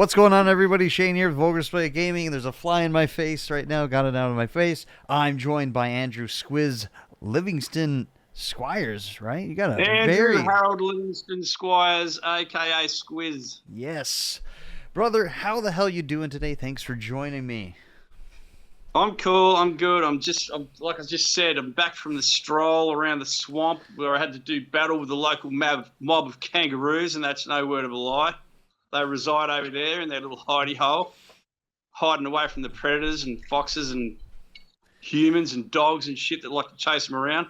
What's going on, everybody? Shane here with Vulgar Display Gaming, and there's a fly in my face right now. Got it out of my face. I'm joined by Andrew Squiz Livingston Squires, right? You got a Andrew Harold Livingston Squires, a.k.a. Squiz. Yes. Brother, how the hell you doing today? Thanks for joining me. I'm cool. I'm good. I'm like I just said, I'm back from the stroll around the swamp where I had to do battle with the local mob of kangaroos, and that's no word of a lie. They reside over there in their little hidey hole, hiding away from the predators and foxes and humans and dogs and shit that like to chase them around.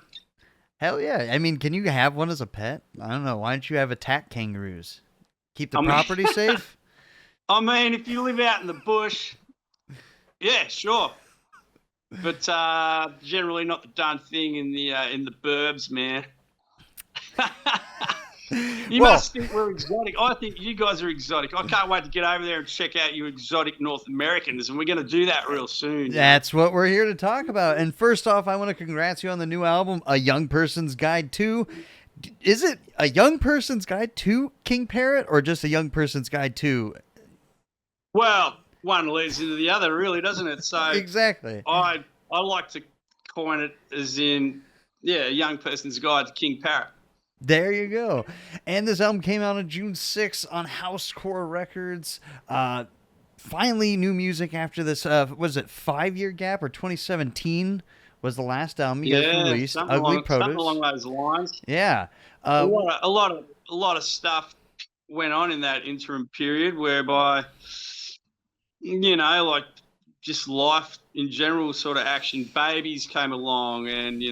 Hell yeah. I mean, can you have one as a pet? I don't know. Why don't you have attack kangaroos? Keep the property safe? I mean, if you live out in the bush, yeah, sure. But generally not the done thing in the burbs, man. You must think we're exotic. I think you guys are exotic. I can't wait to get over there and check out you exotic North Americans, and we're going to do that real soon. That's what we're here to talk about. And first off, I want to congrats you on the new album, A Young Person's Guide to. Is it A Young Person's Guide to King Parrot, or just A Young Person's Guide to? Well, one leads into the other, really, doesn't it? So exactly. I like to coin it as in, A Young Person's Guide to King Parrot. There you go. And this album came out on June 6th on Housecore Records. Finally, new music after this, was it 5-year gap, or 2017 was the last album you guys released? Ugly Produce. Something along those lines. Yeah. A lot of stuff went on in that interim period whereby, like just life in general, sort of action. Babies came along and,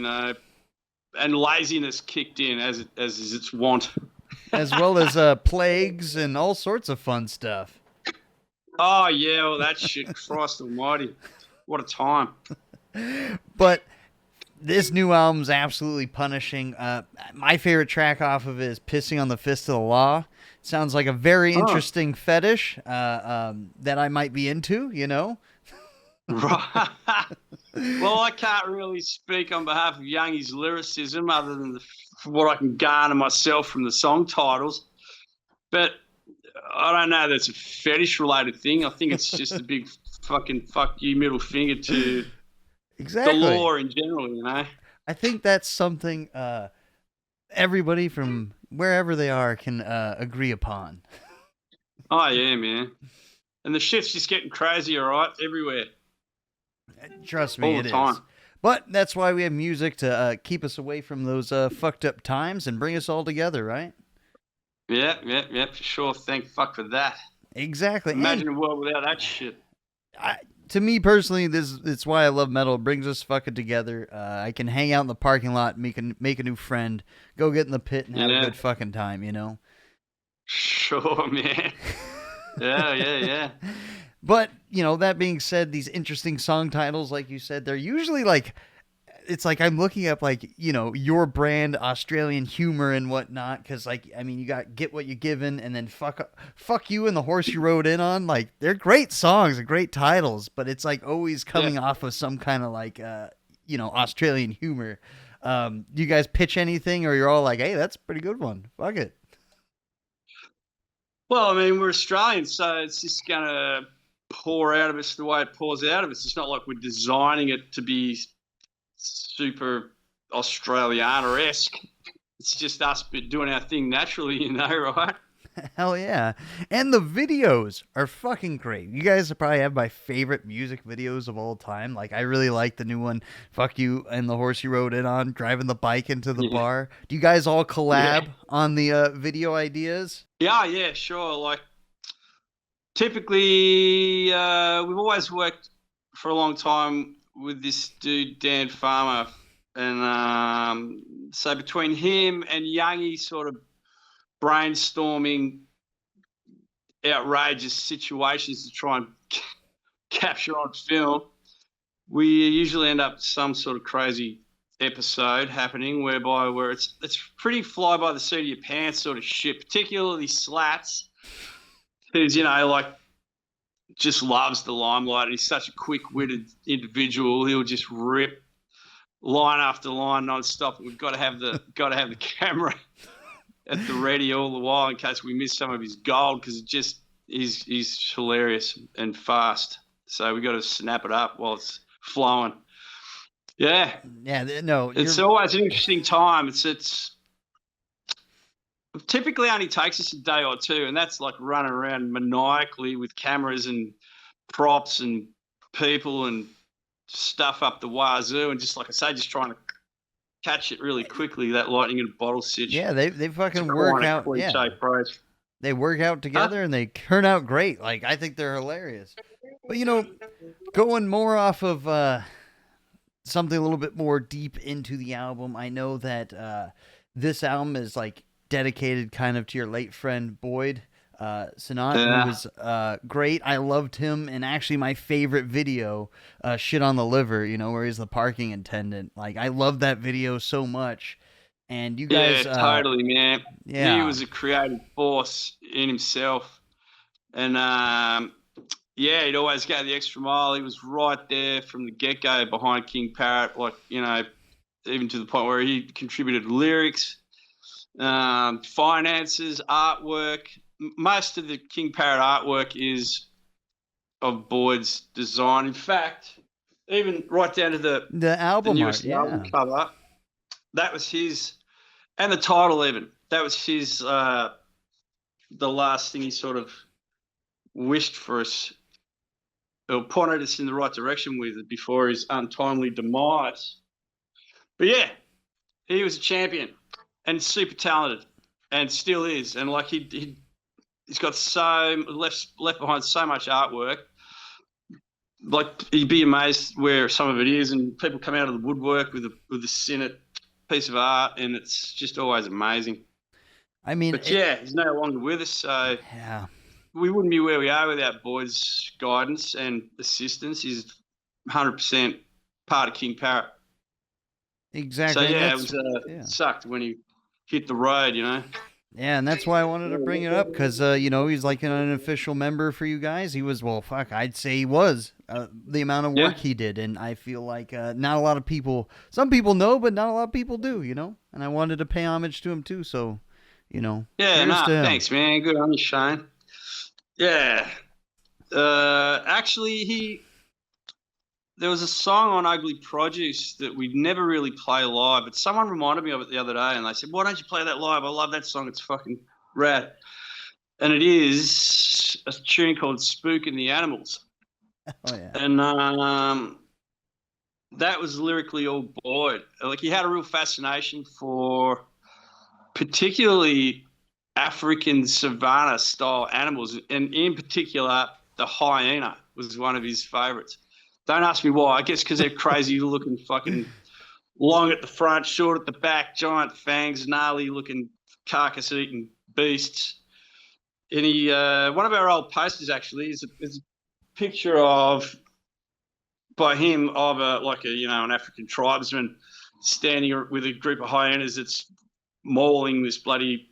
and laziness kicked in as is its wont. As well as plagues and all sorts of fun stuff. Oh, yeah, well, that shit, Christ almighty. What a time. But this new album's absolutely punishing. My favorite track off of it is Pissing on the Fist of the Law. Sounds like a very interesting fetish that I might be into, Right. Well, I can't really speak on behalf of Youngie's lyricism other than what I can garner myself from the song titles. But I don't know that's a fetish-related thing. I think it's just a big fucking fuck you middle finger to the law in general, I think that's something everybody from wherever they are can agree upon. Oh, yeah, man. And the shit's just getting crazy, all right, everywhere. Trust me, it is. But that's why we have music to keep us away from those fucked up times and bring us all together, right? Yeah, for sure. Thank fuck for that. Exactly. Imagine a world without that shit. To me personally, it's why I love metal. It brings us fucking together. I can hang out in the parking lot, make a new friend, go get in the pit and have a good fucking time, Sure, man. Yeah. But, that being said, these interesting song titles, like you said, they're usually it's like I'm looking up your brand Australian humor and whatnot. Cause you got Get What You Given and then Fuck You and The Horse You Rode In On. They're great songs and great titles, but it's always coming off of some kind of Australian humor. Do you guys pitch anything or you're all like, hey, that's a pretty good one. Fuck it. Well, I mean, we're Australians, so it's just going to pour out of us the way it pours out of us. It's not like we're designing it to be super Australiana-esque. It's just us doing our thing naturally, right? Hell yeah. And the videos are fucking great. You guys probably have my favorite music videos of all time. I really like the new one, Fuck You and The Horse You Rode In On, driving the bike into the bar. Do you guys all collab on the video ideas? Yeah, sure. Typically, we've always worked for a long time with this dude, Dan Farmer. And so between him and Youngie sort of brainstorming outrageous situations to try and capture on film, we usually end up with some sort of crazy episode happening where it's pretty fly by the seat of your pants sort of shit, particularly Slats, who's, just loves the limelight. He's such a quick-witted individual. He'll just rip line after line non-stop. We've got to have the camera at the ready all the while in case we miss some of his gold, because it just He's hilarious and fast. So we got to snap it up while it's flowing. Yeah. Yeah, no, it's always an interesting time. It's typically only takes us a day or two, and that's like running around maniacally with cameras and props and people and stuff up the wazoo, and just like I say, just trying to catch it really quickly. That lightning in a bottle stitch. Yeah, they fucking work out. Yeah, they work out together and they turn out great. Like, I think they're hilarious. But you know, going more off of something a little bit more deep into the album, I know that this album is like dedicated kind of to your late friend Boyd Sont, who was great. I loved him, and actually my favorite video, Shit on the Liver, you know, where he's the parking attendant. Like, I love that video so much. And you guys... Yeah, totally, man. Yeah. He was a creative force in himself. And, yeah, he'd always go the extra mile. He was right there from the get-go behind King Parrot, like, you know, even to the point where he contributed lyrics, finances, artwork. Most of the King Parrot artwork is of Boyd's design. In fact, even right down to the album newest album cover, that was his, and the title even, that was his, the last thing he sort of wished for us, or pointed us in the right direction with it before his untimely demise. But yeah, he was a champion and super talented, and still is. And like he's got so left behind so much artwork. Like, you'd be amazed where some of it is, and people come out of the woodwork with a Senate piece of art, and it's just always amazing. I mean, but yeah, he's no longer with us, so yeah, we wouldn't be where we are without Boyd's guidance and assistance. He's 100% part of King Parrot. Exactly. So yeah, it sucked when he hit the road, you know. Yeah, and that's why I wanted to bring it up, because, you know, he's like an unofficial member for you guys. He was, well, fuck, I'd say he was, the amount of work he did. And I feel like not a lot of people, some people know, but not a lot of people do, you know. And I wanted to pay homage to him, too. So, you know. Yeah, thanks, man. Good on you, Shane. Yeah. Actually, there was a song on Ugly Produce that we'd never really play live, but someone reminded me of it the other day, and they said, why don't you play that live? I love that song. It's fucking rad. And it is a tune called Spook and the Animals. Oh, yeah. And that was lyrically all Boyd. Like, he had a real fascination for particularly African savanna-style animals, and in particular, the hyena was one of his favorites. Don't ask me why. I guess because they're crazy looking, fucking long at the front, short at the back, giant fangs, gnarly looking carcass eating beasts. And he, one of our old posters actually is a picture by him of an African tribesman standing with a group of hyenas that's mauling this bloody,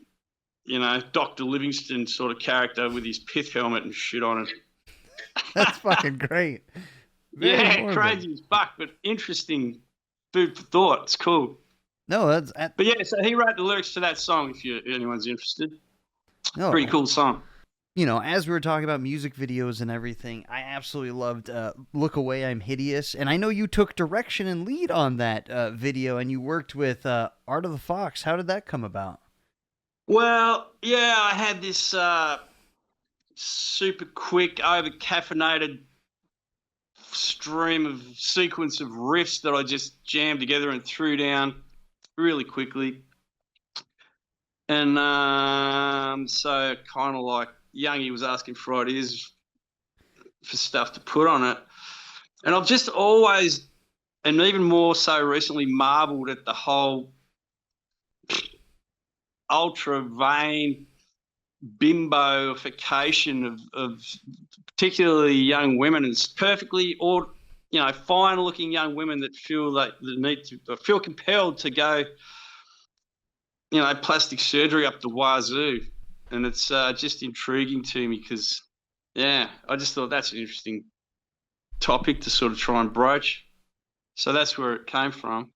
you know, Dr. Livingstone sort of character with his pith helmet and shit on it. That's fucking great. Yeah, crazy as fuck, but interesting food for thought. It's cool. No, that's... But yeah, so he wrote the lyrics to that song, if anyone's interested. No, pretty cool song. You know, as we were talking about music videos and everything, I absolutely loved Look Away, I'm Hideous. And I know you took direction and lead on that video, and you worked with Art of the Fox. How did that come about? Well, yeah, I had this super quick, over-caffeinated sequence of riffs that I just jammed together and threw down really quickly. And so kind of like Youngie was asking for ideas for stuff to put on it. And I've just always, and even more so recently, marveled at the whole ultra vain bimboification of particularly young women, and it's perfectly, or you know, fine-looking young women that feel like the need to feel compelled to go, you know, plastic surgery up the wazoo, and it's just intriguing to me because, yeah, I just thought that's an interesting topic to sort of try and broach. So that's where it came from.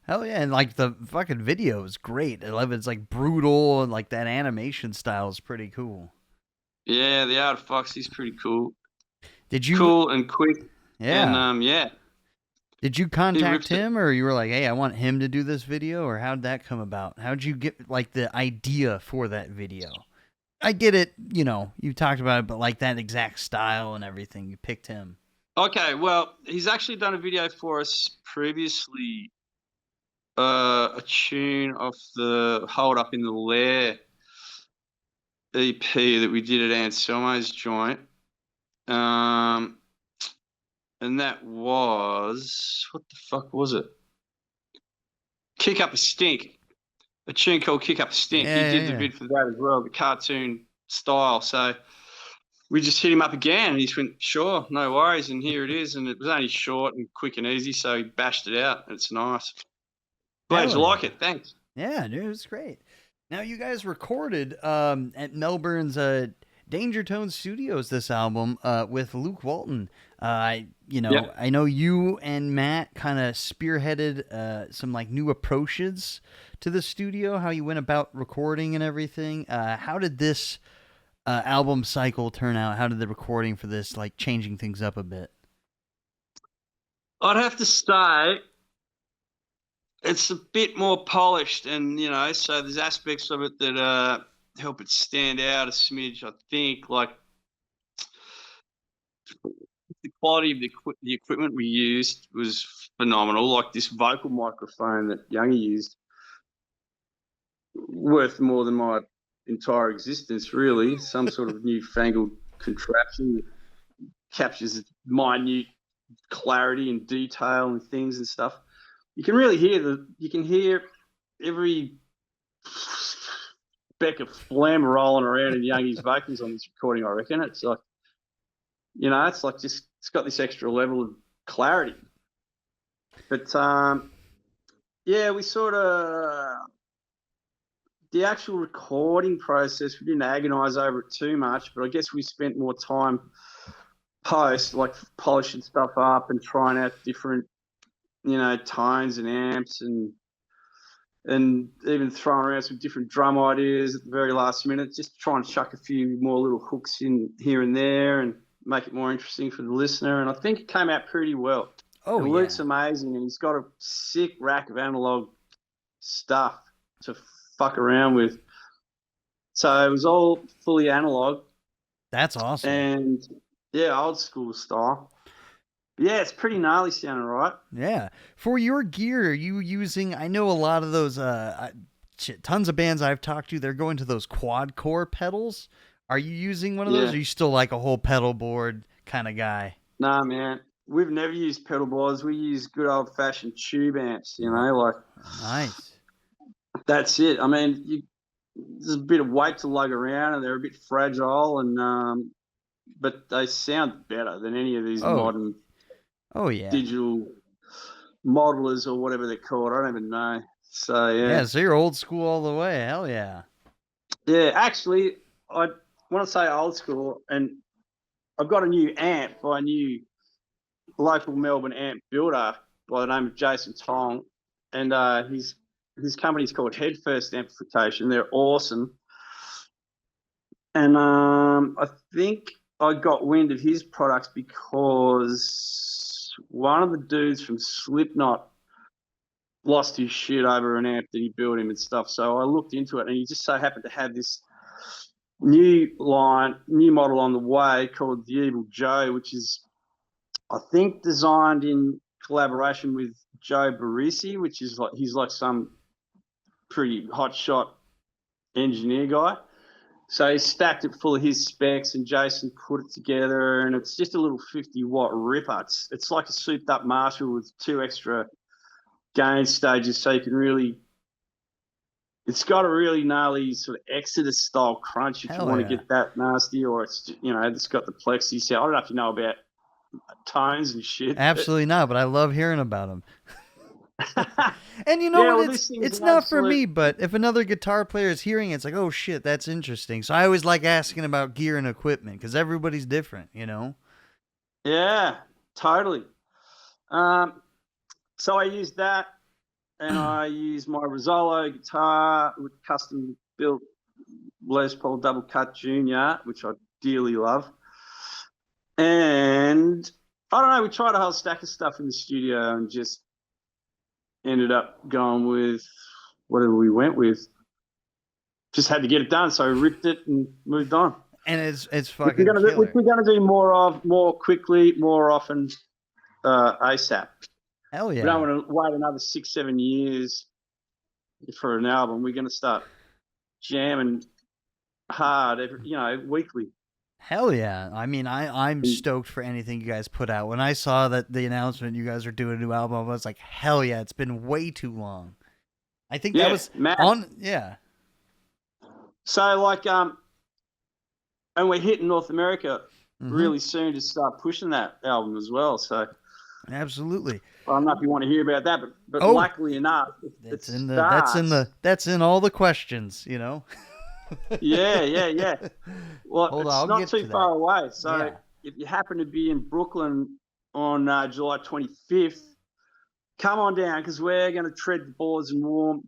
Hell yeah, and like the fucking video is great. I love it. It's like brutal, and like that animation style is pretty cool. Yeah, the Art of Fox is pretty cool. Did you? Cool and quick. And Yeah. yeah, Did you he contact rips it. him, or you were like, "Hey, I want him to do this video," or how'd that come about? How'd you get like the idea for that video? I get it, you talked about it, but like that exact style and everything, you picked him. Okay, well, he's actually done a video for us previously, a tune off the Hold Up in the Lair EP that we did at Anselmo's joint. And that was, what the fuck was it? Kick Up a Stink. A tune called Kick Up a Stink. Yeah, He did the yeah. vid for that as well, the cartoon style. So we just hit him up again and he just went, sure, no worries. And here it is. And it was only short and quick and easy. So he bashed it out. It's nice. Glad you Hell like yeah. it. Thanks. Yeah, dude, it was great. Now you guys recorded at Melbourne's Danger Tone Studios this album with Luke Walton. Yeah. I know you and Matt kind of spearheaded some like new approaches to the studio, how you went about recording and everything. How did this album cycle turn out? How did the recording for this like changing things up a bit? I'd have to say it's a bit more polished, and so there's aspects of it that help it stand out a smidge. I think, like the quality of the equipment we used was phenomenal. Like this vocal microphone that Youngie used, worth more than my entire existence, really. Some sort of newfangled contraption that captures minute clarity and detail and things and stuff. You can really hear every speck of phlegm rolling around in Youngie's vocals on this recording. I reckon it's like, it's got this extra level of clarity. But yeah, we sort of, the actual recording process, we didn't agonize over it too much, but I guess we spent more time post, like polishing stuff up and trying out different, tones and amps and even throwing around some different drum ideas at the very last minute, just to try and chuck a few more little hooks in here and there and make it more interesting for the listener. And I think it came out pretty well. Oh, and yeah. Luke's amazing, and he's got a sick rack of analog stuff to fuck around with. So it was all fully analog. That's awesome. And yeah, old school style. Yeah, it's pretty gnarly sounding, right? Yeah. For your gear, are you using, I know a lot of those, tons of bands I've talked to, they're going to those quad core pedals. Are you using one of those? Or are you still like a whole pedal board kind of guy? Nah, man. We've never used pedal boards. We use good old fashioned tube amps, like. Nice. That's it. I mean, there's a bit of weight to lug around and they're a bit fragile, and but they sound better than any of these modern digital modelers or whatever they're called. I don't even know. So yeah. Yeah, so you're old school all the way. Hell yeah. Yeah, actually, I want to say old school, and I've got a new amp by a new local Melbourne amp builder by the name of Jason Tong, and his company's called Headfirst Amplification. They're awesome, and I think I got wind of his products because one of the dudes from Slipknot lost his shit over an amp that he built him and stuff. So I looked into it, and he just so happened to have this new model on the way called the Evil Joe, which is, I think, designed in collaboration with Joe Barisi, which is like, he's like some pretty hotshot engineer guy. So he stacked it full of his specs, and Jason put it together, and it's just a little 50-watt ripper. It's like a souped up Marshall with 2 extra gain stages, so you can really, it's got a really gnarly sort of Exodus style crunch if you want to get that nasty, or it's, it's got the plexi sound. I don't know if you know about tones and shit. Absolutely not, but I love hearing about them. And you know what? It's not for me, but if another guitar player is hearing it, it's like, oh shit, that's interesting. So I always like asking about gear and equipment because everybody's different, Yeah, totally. So I used that, and I used my Rizzolo guitar with custom built Les Paul Double Cut Junior, which I dearly love. And I don't know, we tried a whole stack of stuff in the studio and just ended up going with whatever we went with. Just had to get it done, so we ripped it and moved on. And it's fucking which we're gonna do more quickly, more often, ASAP. Hell yeah. We don't want to wait another 6-7 years for an album. We're gonna start jamming hard weekly. Hell yeah. I mean, I'm stoked for anything you guys put out. When I saw that the announcement you guys are doing a new album, I was like, hell yeah, it's been way too long. I think that was So like and we're hitting North America really soon to start pushing that album as well. So absolutely. I don't know if you want to hear about that, but luckily enough, that's in all the questions, you know. Yeah. Well, it's not too far away. So if you happen to be in Brooklyn on July 25th, come on down because we're going to tread the boards and warm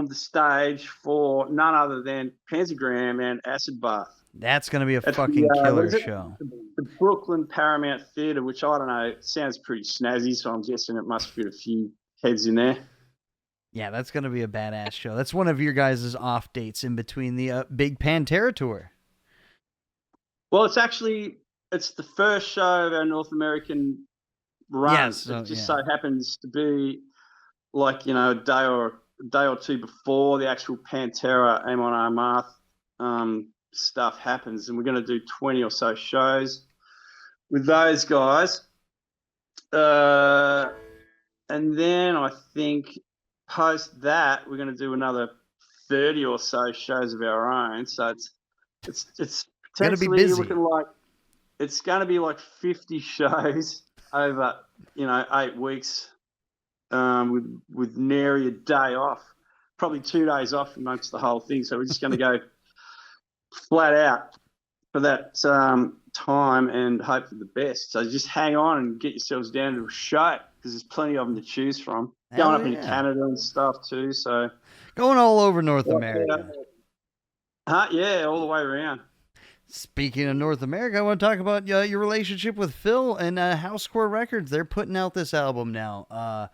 the stage for none other than Pentagram and Acid Bath. That's going to be a fucking killer show. The Brooklyn Paramount Theatre, which I don't know, sounds pretty snazzy, so I'm guessing it must fit a few heads in there. Yeah, that's going to be a badass show. That's one of your guys' off dates in between the big Pantera tour. Well, it's the first show of our North American run. Yes, it just so happens to be like, a day or two before the actual Pantera Amon Amarth stuff happens, and we're going to do 20 or so shows with those guys. And then I think post that we're going to do another 30 or so shows of our own. So it's going to be busy. Looking like it's going to be like 50 shows over 8 weeks, with nary a day off, probably 2 days off amongst the whole thing. So we're just going to go flat out for that time and hope for the best. So just hang on and get yourselves down to a show because there's plenty of them to choose from. Going up into Canada and stuff too. So going all over North America. Yeah, all the way around. Speaking of North America, I want to talk about your relationship with Phil and House Score Records. They're putting out this album now.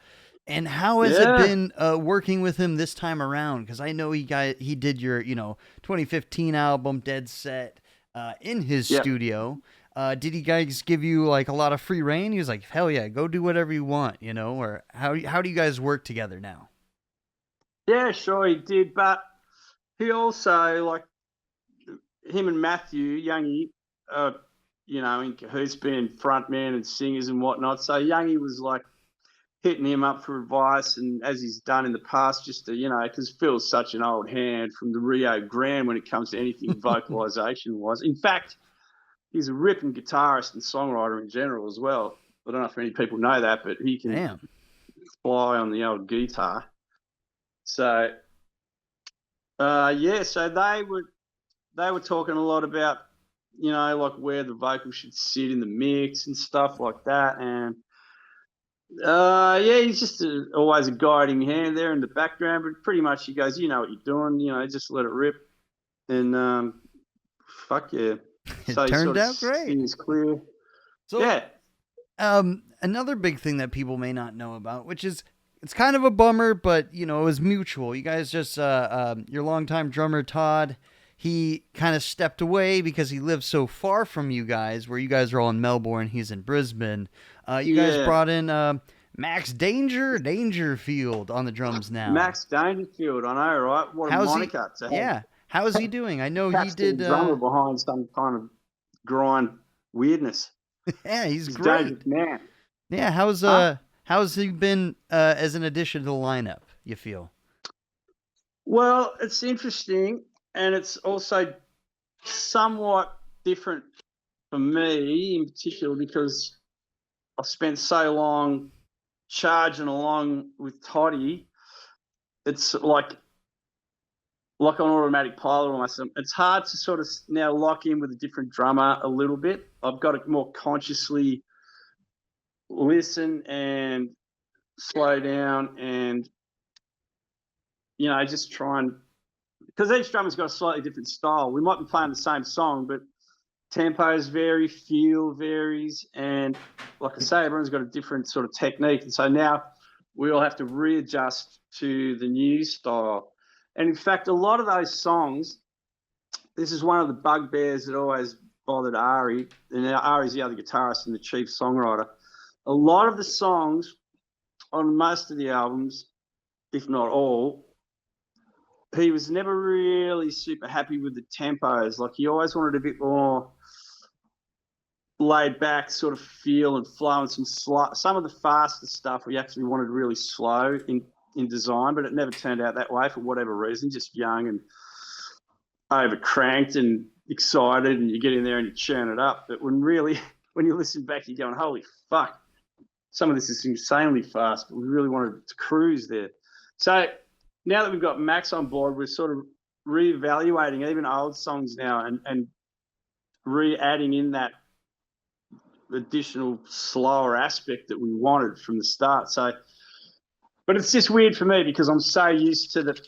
And how has it been working with him this time around? Because I know he did your 2015 album Dead Set in his studio. Did he guys give you like a lot of free reign? He was like, hell yeah, go do whatever you want, or how do you guys work together now? Yeah, sure he did, but he also, like, him and Matthew Youngie, in cahoots being frontman and singers and whatnot. So Youngie was like hitting him up for advice, and as he's done in the past, just to, because Phil's such an old hand from the Rio Grande when it comes to anything vocalization was. In fact, he's a ripping guitarist and songwriter in general as well. I don't know if many people know that, but he can fly on the old guitar. So, so they were talking a lot about, like where the vocal should sit in the mix and stuff like that. And he's just always a guiding hand there in the background, but pretty much he goes, you know what you're doing, just let it rip. And fuck yeah. It turned out great. It's clear. So, another big thing that people may not know about, which is, it's kind of a bummer, but it was mutual. You guys just your longtime drummer Todd, he kind of stepped away because he lives so far from you guys, where you guys are all in Melbourne, he's in Brisbane. You guys brought in Max Dangerfield on the drums now. Max Dangerfield, I know, right? What a moniker. How is he doing? I know he did. Drummer behind some kind of grind weirdness. Yeah, he's great. Man. Yeah, how's he been as an addition to the lineup, you feel? Well, it's interesting, and it's also somewhat different for me in particular because I've spent so long charging along with Toddy. It's like an automatic pilot almost. It's hard to sort of now lock in with a different drummer a little bit. I've got to more consciously listen and slow down and, just try and because each drummer's got a slightly different style. We might be playing the same song, but tempos vary, feel varies, and like I say, everyone's got a different sort of technique. And so now we all have to readjust to the new style. And in fact, a lot of those songs, this is one of the bugbears that always bothered Ari, and Ari's the other guitarist and the chief songwriter. A lot of the songs on most of the albums, if not all, he was never really super happy with the tempos. Like, he always wanted a bit more laid back sort of feel and flow, and some of the faster stuff we actually wanted really slow in design, but it never turned out that way for whatever reason. Just young and over cranked and excited, and you get in there and you churn it up. But when you listen back, you're going, holy fuck, some of this is insanely fast, but we really wanted to cruise there. So now that we've got Max on board, we're sort of reevaluating even old songs now and re-adding in that additional slower aspect that we wanted from the start. So, but it's just weird for me because I'm so used to the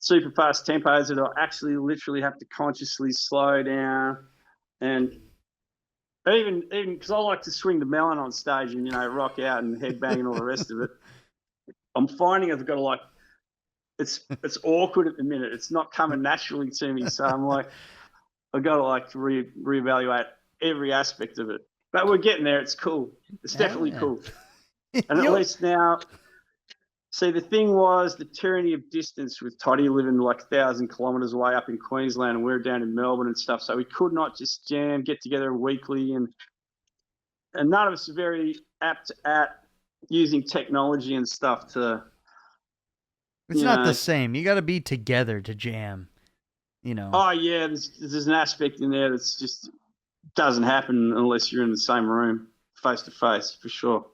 super fast tempos that I actually literally have to consciously slow down. And even because I like to swing the melon on stage and, rock out and headbang and all the rest of it, I'm finding I've got to like, it's awkward at the minute. It's not coming naturally to me. So I'm like, I've got to like reevaluate every aspect of it. But we're getting there. It's cool. It's definitely cool. And at least now, see, the thing was the tyranny of distance with Toddy living like 1,000 kilometres away up in Queensland, and we're down in Melbourne and stuff. So we could not just get together weekly, and none of us are very apt at using technology and stuff to. It's not the same. You got to be together to jam. Oh yeah, there's an aspect in there that's just doesn't happen unless you're in the same room face to face, for sure.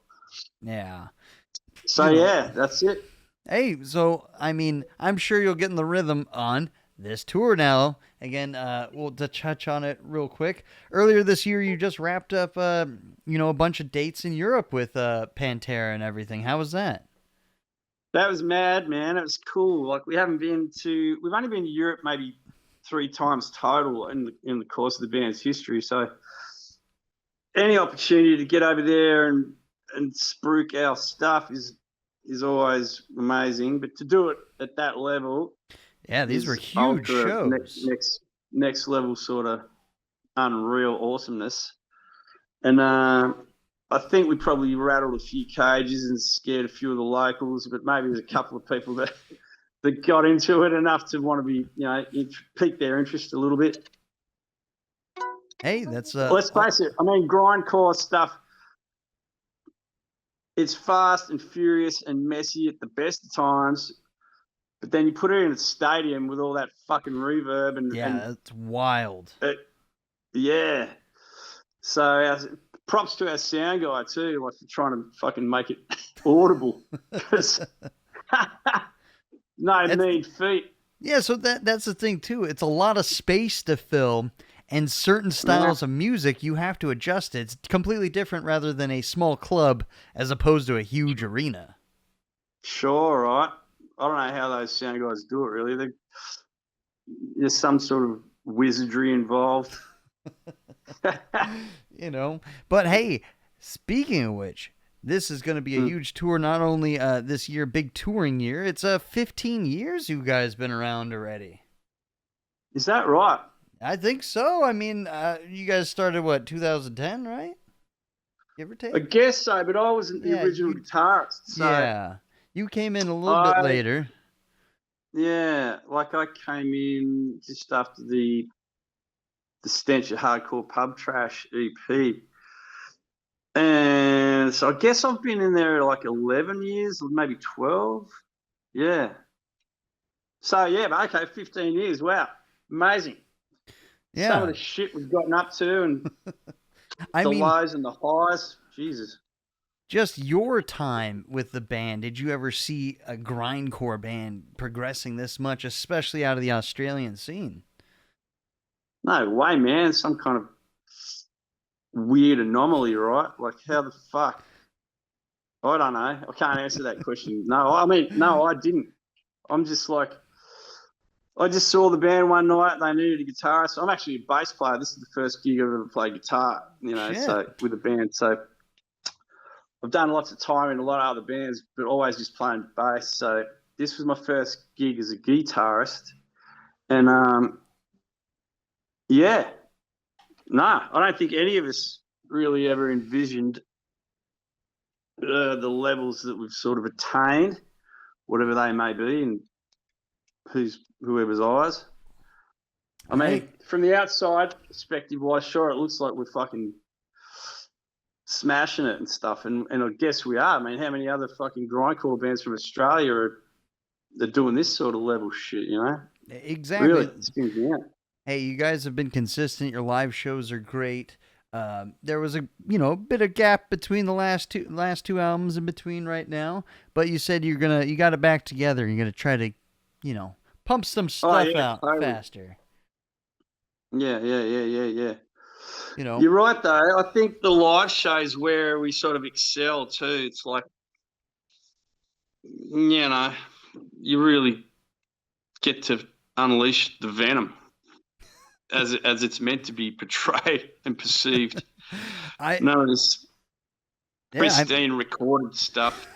Yeah. So yeah, that's it. Hey, so I mean, I'm sure you'll get in the rhythm on this tour now. Again, we'll touch on it real quick. Earlier this year, you just wrapped up, a bunch of dates in Europe with Pantera and everything. How was that? That was mad, man. It was cool. Like, we've only been to Europe maybe 3 times total in the course of the band's history. So any opportunity to get over there and spruik our stuff is always amazing. But to do it at that level, yeah, these were huge shows. Next level sort of unreal awesomeness. And I think we probably rattled a few cages and scared a few of the locals, but maybe there's a couple of people that got into it enough to want to be, pique their interest a little bit. Hey, that's let's face it. I mean, grindcore stuff. It's fast and furious and messy at the best of times, but then you put it in a stadium with all that fucking reverb and it's wild. Yeah. So props to our sound guy too, like, for trying to fucking make it audible. No mean feat. Yeah, so that's the thing too. It's a lot of space to fill, and certain styles of music you have to adjust it. It's completely different rather than a small club as opposed to a huge arena. Sure, right. I don't know how those sound guys do it, really. There's some sort of wizardry involved. But hey, speaking of which, this is going to be a huge tour, not only this year, big touring year. It's 15 years you guys been around already. Is that right? I think so. I mean, you guys started, 2010, right? Give or take? I guess so, but I wasn't the original guitarist. So yeah. You came in a little bit later. Yeah, like I came in just after the Stench of Hardcore Pub Trash EP. And so I guess I've been in there like 11 years, maybe 12. Yeah. So, yeah, but okay, 15 years. Wow. Amazing. Yeah. Some of the shit we've gotten up to and the lows and the highs. Jesus. Just your time with the band, did you ever see a grindcore band progressing this much, especially out of the Australian scene? No way, man. Some kind of weird anomaly, right? Like, how the fuck? I don't know. I can't answer that question. No, I didn't. I'm just like, I just saw the band one night. They needed a guitarist. I'm actually a bass player. This is the first gig I've ever played guitar, Shit. so with a band. So I've done lots of time in a lot of other bands, but always just playing bass. So this was my first gig as a guitarist. And yeah, no, I don't think any of us really ever envisioned the levels that we've sort of attained, whatever they may be, and whoever's eyes. I mean, from the outside perspective wise, sure, it looks like we're fucking smashing it and stuff, and I guess we are. I mean, how many other fucking grindcore bands from Australia they're doing this sort of level shit, you know? Exactly. Really, it spins me out. Hey, you guys have been consistent. Your live shows are great. There was a bit of gap between the last two albums in between right now, but you said you got it back together. You're gonna try to, pump some stuff out faster. Yeah. You know, you're right though. I think the live shows where we sort of excel too. It's like, you really get to unleash the venom as it's meant to be portrayed and perceived. None of this pristine recorded stuff.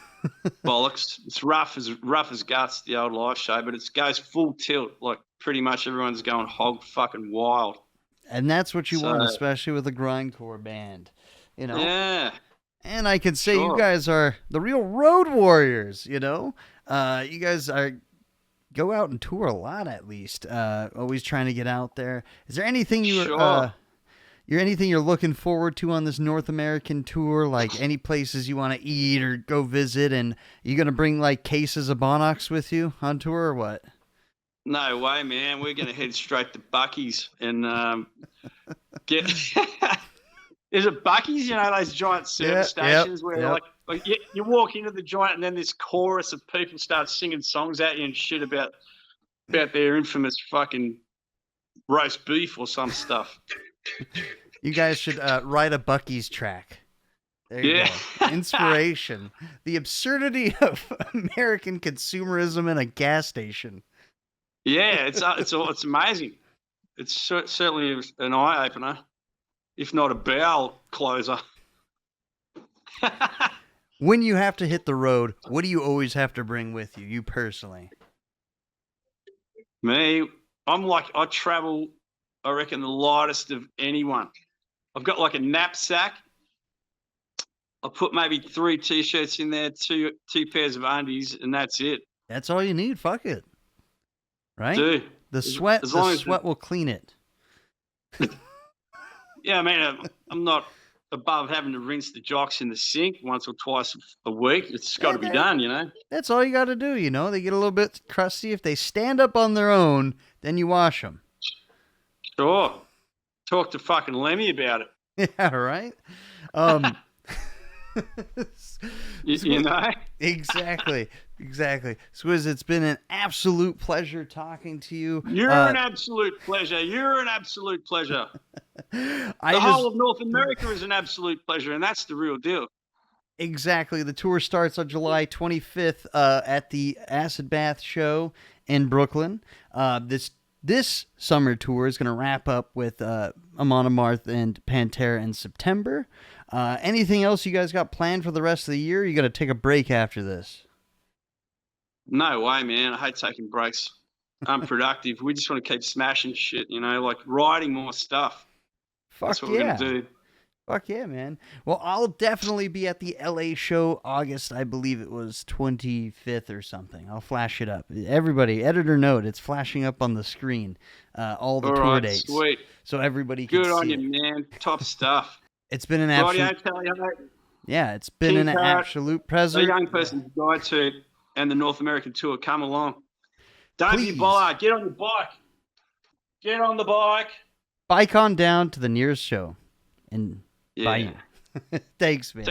Bollocks. It's rough as guts, the old live show, but it goes full tilt. Like pretty much everyone's going hog fucking wild. And that's what you want, especially with a grindcore band. Yeah. And I can say you guys are the real road warriors, You guys go out and tour a lot, at least. Always trying to get out there. Is there anything you're looking forward to on this North American tour? Like any places you want to eat or go visit? And you gonna bring like cases of Bonox with you on tour or what? No way, man. We're gonna head straight to Bucky's and get. Is it Bucky's? Those giant service stations where like you walk into the joint and then this chorus of people start singing songs at you and shit about their infamous fucking roast beef or some stuff. You guys should write a Bucky's track. There you go. Inspiration. The absurdity of American consumerism in a gas station. Yeah, it's amazing. It's certainly an eye opener, if not a bowel closer. When you have to hit the road, what do you always have to bring with you personally? Me, I travel, I reckon, the lightest of anyone. I've got like a knapsack. I'll put maybe 3 T-shirts in there, two pairs of undies, and that's it. That's all you need. Fuck it. Right? Dude. The sweat will clean it. Yeah, I mean, I'm not above having to rinse the jocks in the sink once or twice a week. It's got to be done, That's all you got to do, They get a little bit crusty. If they stand up on their own, then you wash them. Sure. Talk to fucking Lemmy about it. Yeah, right? You know? Exactly. Squiz, it's been an absolute pleasure talking to you. You're an absolute pleasure. The whole of North America is an absolute pleasure, and that's the real deal. Exactly. The tour starts on July 25th at the Acid Bath show in Brooklyn. This summer tour is going to wrap up with Amon Amarth and Pantera in September. Anything else you guys got planned for the rest of the year? You got to take a break after this. No way, man. I hate taking breaks. I'm productive. We just want to keep smashing shit, like writing more stuff. That's what we're going to do. Fuck yeah, man. Well, I'll definitely be at the LA show August, I believe it was 25th or something. I'll flash it up. Everybody, editor note, it's flashing up on the screen, all the tour dates. Sweet. So everybody can see. Good on you, man. Top stuff. It's been an absolute... Yeah, it's been King an Parrot, absolute pleasure. The young person's guide to and the North American tour. Come along. Don't Please. be bothered. Get on your bike. Get on the bike. Bike on down to the nearest show and buy you. Thanks, man.